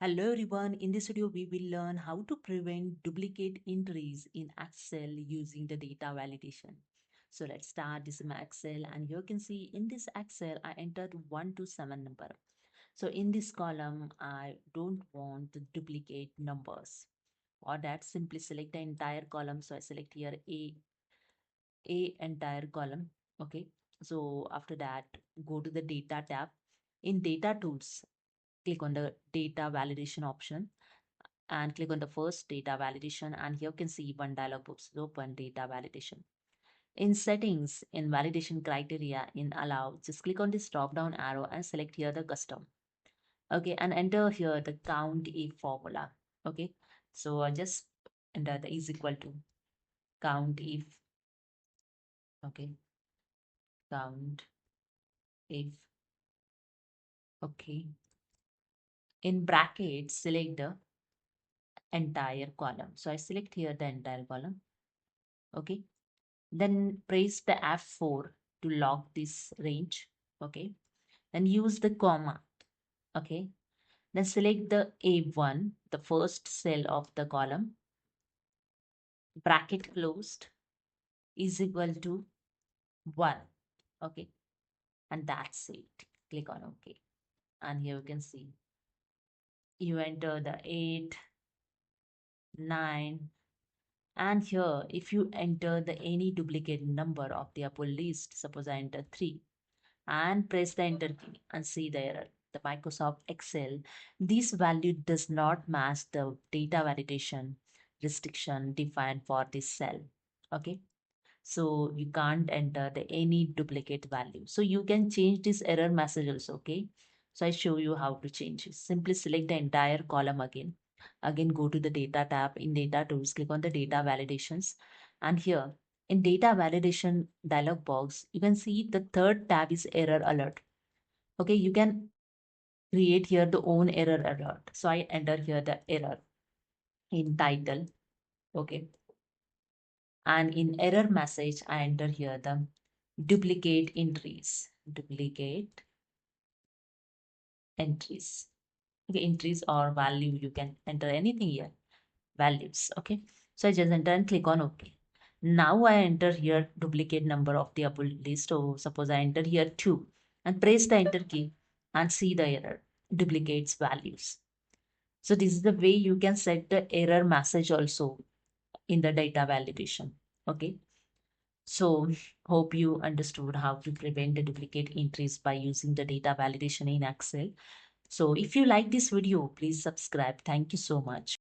Hello everyone, in this video we will learn how to prevent duplicate entries in Excel using the data validation. So let's start this in my Excel, and here you can see in this Excel I entered 1 to 7 number. So in this column I don't want the duplicate numbers. For that, simply select the entire column. So I select here A entire column. Okay. So after that, go to the data tab. In data tools, click on the data validation option and click on the first data validation, and here you can see one dialog box is open, data validation. In settings, in validation criteria, in allow, just click on this drop down arrow and select here the custom. Okay, and enter here the count if formula. Okay, so I just enter the is equal to count if. Okay, count if. Okay, in brackets select the entire column. So I select here the entire column. Okay, then press the F4 to lock this range. Okay, then use the comma. Okay, then select the A1, the first cell of the column, bracket closed is equal to 1. Okay, and that's it. Click on OK, and here you can see you enter the 8, 9, and here if you enter the any duplicate number of the upper list, suppose I enter 3, and press the enter key and see the error. The Microsoft Excel, this value does not match the data validation restriction defined for this cell. Okay. So you can't enter the any duplicate value. So you can change this error message also. Okay. So I show you how to change it. Simply select the entire column again. Again, go to the data tab. In data tools, click on the data validations. And here in data validation dialog box, you can see the third tab is error alert. Okay, you can create here the own error alert. So I enter here the error in title. Okay, and in error message I enter here the duplicate entries. Okay, entries or value, you can enter anything here, values. Okay, so I just enter and click on OK. Now I enter here duplicate number of the upper list. So suppose I enter here 2 and press the enter key and see the error duplicates values. So this is the way you can set the error message also in the data validation. Okay. So hope you understood how to prevent the duplicate entries by using the data validation in Excel. So if you like this video, please subscribe. Thank you so much.